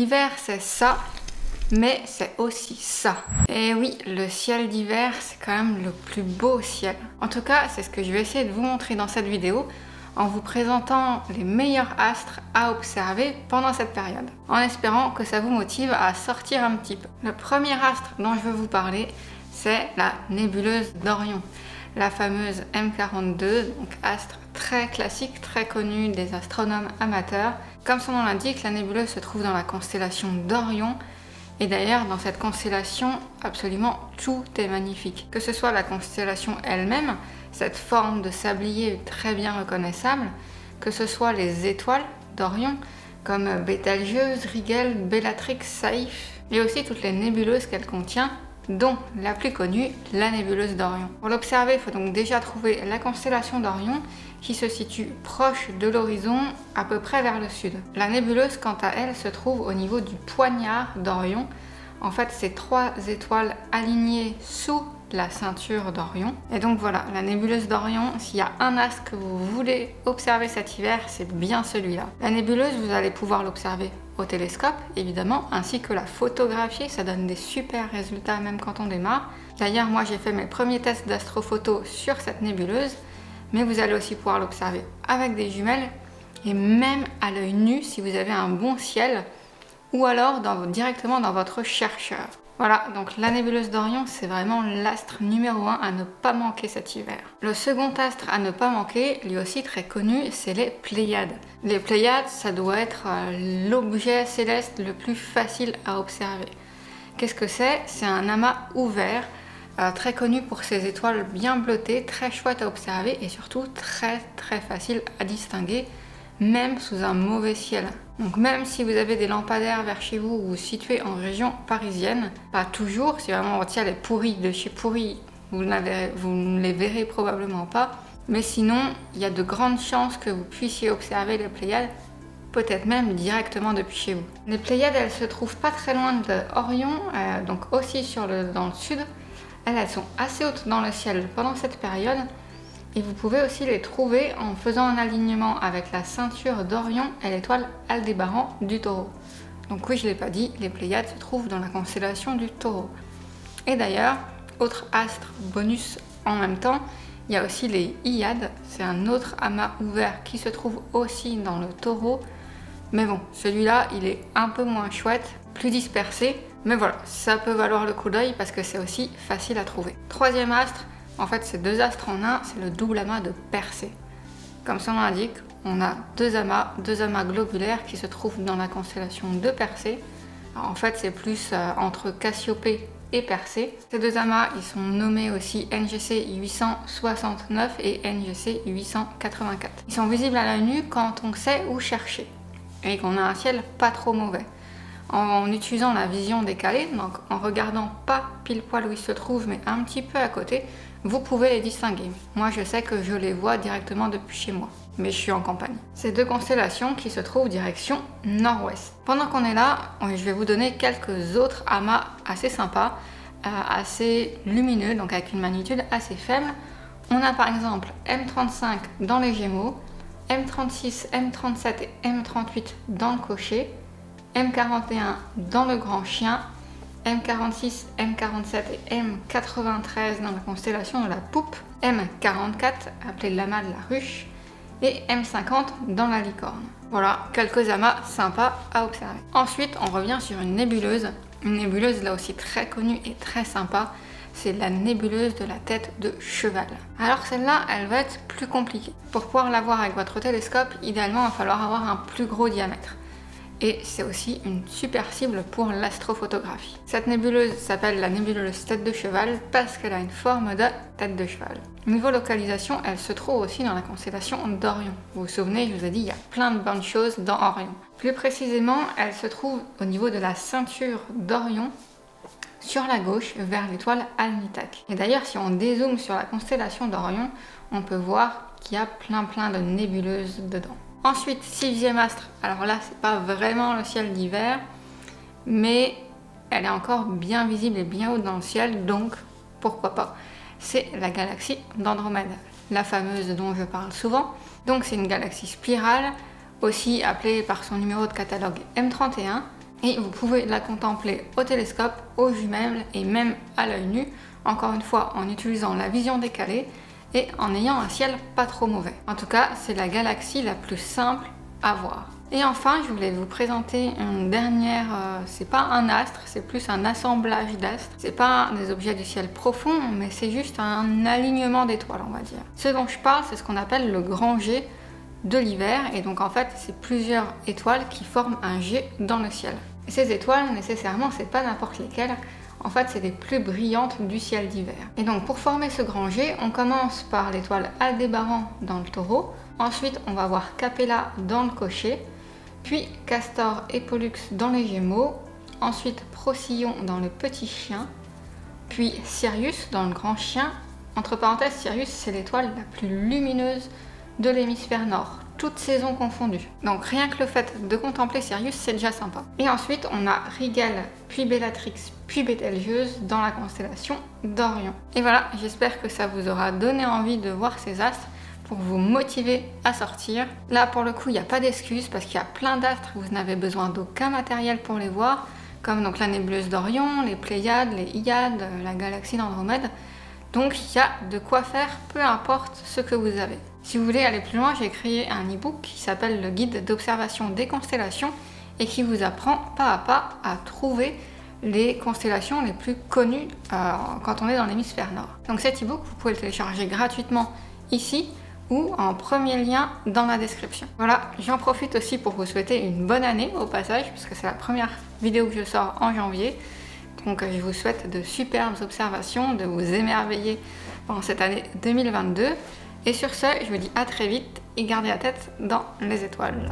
L'hiver, c'est ça, mais c'est aussi ça. Et oui, le ciel d'hiver, c'est quand même le plus beau ciel. En tout cas, c'est ce que je vais essayer de vous montrer dans cette vidéo, en vous présentant les meilleurs astres à observer pendant cette période, en espérant que ça vous motive à sortir un petit peu. Le premier astre dont je veux vous parler, c'est la nébuleuse d'Orion, la fameuse M42, donc astre très classique, très connu des astronomes amateurs. Comme son nom l'indique, la nébuleuse se trouve dans la constellation d'Orion, et d'ailleurs dans cette constellation, absolument tout est magnifique. Que ce soit la constellation elle-même, cette forme de sablier très bien reconnaissable, que ce soit les étoiles d'Orion, comme Bételgeuse, Rigel, Bellatrix, Saiph, et aussi toutes les nébuleuses qu'elle contient, dont la plus connue, la nébuleuse d'Orion. Pour l'observer, il faut donc déjà trouver la constellation d'Orion qui se situe proche de l'horizon, à peu près vers le sud. La nébuleuse, quant à elle, se trouve au niveau du poignard d'Orion. En fait, c'est 3 étoiles alignées sous la ceinture d'Orion. Et donc voilà, la nébuleuse d'Orion, s'il y a un astre que vous voulez observer cet hiver, c'est bien celui-là. La nébuleuse, vous allez pouvoir l'observer au télescope, évidemment, ainsi que la photographier, ça donne des super résultats même quand on démarre. D'ailleurs, moi j'ai fait mes premiers tests d'astrophoto sur cette nébuleuse, mais vous allez aussi pouvoir l'observer avec des jumelles et même à l'œil nu si vous avez un bon ciel, ou alors directement dans votre chercheur. Voilà, donc la nébuleuse d'Orion, c'est vraiment l'astre numéro 1 à ne pas manquer cet hiver. Le second astre à ne pas manquer, lui aussi très connu, c'est les Pléiades. Les Pléiades, ça doit être l'objet céleste le plus facile à observer. Qu'est-ce que c'est? C'est un amas ouvert, très connu pour ses étoiles bien bleutées, très chouette à observer et surtout très facile à distinguer, même sous un mauvais ciel. Donc même si vous avez des lampadaires vers chez vous ou vous situez en région parisienne, pas toujours, si vraiment votre ciel est pourri de chez pourri, vous ne les verrez probablement pas, mais sinon il y a de grandes chances que vous puissiez observer les Pléiades, peut-être même directement depuis chez vous. Les Pléiades, elles se trouvent pas très loin de Orion, donc aussi dans le sud. Elles sont assez hautes dans le ciel pendant cette période. Et vous pouvez aussi les trouver en faisant un alignement avec la ceinture d'Orion et l'étoile Aldébaran du Taureau. Donc oui, je ne l'ai pas dit, les Pléiades se trouvent dans la constellation du Taureau. Et d'ailleurs, autre astre bonus en même temps, il y a aussi les Hyades. C'est un autre amas ouvert qui se trouve aussi dans le Taureau. Mais bon, celui-là, il est un peu moins chouette, plus dispersé. Mais voilà, ça peut valoir le coup d'œil parce que c'est aussi facile à trouver. Troisième astre, en fait, c'est 2 astres en un, c'est le double amas de Persée. Comme son nom l'indique, on a deux amas globulaires qui se trouvent dans la constellation de Persée. Alors, en fait, c'est plus entre Cassiopée et Persée. Ces 2 amas, ils sont nommés aussi NGC 869 et NGC 884. Ils sont visibles à l'œil nu quand on sait où chercher et qu'on a un ciel pas trop mauvais. En utilisant la vision décalée, donc en regardant pas pile poil où ils se trouvent, mais un petit peu à côté, vous pouvez les distinguer. Moi, je sais que je les vois directement depuis chez moi, mais je suis en campagne. Ces 2 constellations qui se trouvent direction nord-ouest. Pendant qu'on est là, je vais vous donner quelques autres amas assez sympas, assez lumineux, donc avec une magnitude assez faible. On a par exemple M35 dans les Gémeaux, M36, M37 et M38 dans le Cocher, M41 dans le Grand Chien, M46, M47 et M93 dans la constellation de la Poupe, M44 appelé l'amas de la Ruche et M50 dans la Licorne. Voilà, quelques amas sympas à observer. Ensuite, on revient sur une nébuleuse là aussi très connue et très sympa, c'est la nébuleuse de la tête de cheval. Alors celle-là, elle va être plus compliquée. Pour pouvoir la voir avec votre télescope, idéalement, il va falloir avoir un plus gros diamètre. Et c'est aussi une super cible pour l'astrophotographie. Cette nébuleuse s'appelle la nébuleuse tête de cheval parce qu'elle a une forme de tête de cheval. Niveau localisation, elle se trouve aussi dans la constellation d'Orion. Vous vous souvenez, je vous ai dit, il y a plein de bonnes choses dans Orion. Plus précisément, elle se trouve au niveau de la ceinture d'Orion, sur la gauche, vers l'étoile Alnitak. Et d'ailleurs, si on dézoome sur la constellation d'Orion, on peut voir qu'il y a plein de nébuleuses dedans. Ensuite, 6e astre, alors là, c'est pas vraiment le ciel d'hiver, mais elle est encore bien visible et bien haute dans le ciel, donc pourquoi pas. C'est la galaxie d'Andromède, la fameuse dont je parle souvent. Donc c'est une galaxie spirale, aussi appelée par son numéro de catalogue M31. et vous pouvez la contempler au télescope, aux jumelles et même à l'œil nu, encore une fois en utilisant la vision décalée et en ayant un ciel pas trop mauvais. En tout cas, c'est la galaxie la plus simple à voir. Et enfin, je voulais vous présenter une dernière, c'est pas un astre, c'est plus un assemblage d'astres. C'est pas des objets du ciel profond, mais c'est juste un alignement d'étoiles, on va dire. Ce dont je parle, c'est ce qu'on appelle le grand jet de l'hiver, et donc en fait, c'est plusieurs étoiles qui forment un jet dans le ciel. Et ces étoiles, nécessairement, c'est pas n'importe lesquelles. En fait, c'est les plus brillantes du ciel d'hiver. Et donc, pour former ce grand jet, on commence par l'étoile Aldébaran dans le Taureau. Ensuite, on va voir Capella dans le Cocher, puis Castor et Pollux dans les Gémeaux, ensuite Procyon dans le Petit Chien, puis Sirius dans le Grand Chien. Entre parenthèses, Sirius, c'est l'étoile la plus lumineuse de l'hémisphère nord, toutes saisons confondues. Donc rien que le fait de contempler Sirius, c'est déjà sympa. Et ensuite, on a Rigel, puis Bellatrix, puis Bételgeuse dans la constellation d'Orion. Et voilà, j'espère que ça vous aura donné envie de voir ces astres pour vous motiver à sortir. Là, pour le coup, il n'y a pas d'excuse parce qu'il y a plein d'astres, vous n'avez besoin d'aucun matériel pour les voir, comme donc la nébuleuse d'Orion, les Pléiades, les Hyades, la galaxie d'Andromède. Donc il y a de quoi faire, peu importe ce que vous avez. Si vous voulez aller plus loin, j'ai créé un e-book qui s'appelle le guide d'observation des constellations et qui vous apprend pas à pas à trouver les constellations les plus connues quand on est dans l'hémisphère nord. Donc cet e-book, vous pouvez le télécharger gratuitement ici ou en premier lien dans la description. Voilà, j'en profite aussi pour vous souhaiter une bonne année au passage, puisque c'est la première vidéo que je sors en janvier. Donc je vous souhaite de superbes observations, de vous émerveiller pendant cette année 2022. Et sur ce, je vous dis à très vite et gardez la tête dans les étoiles.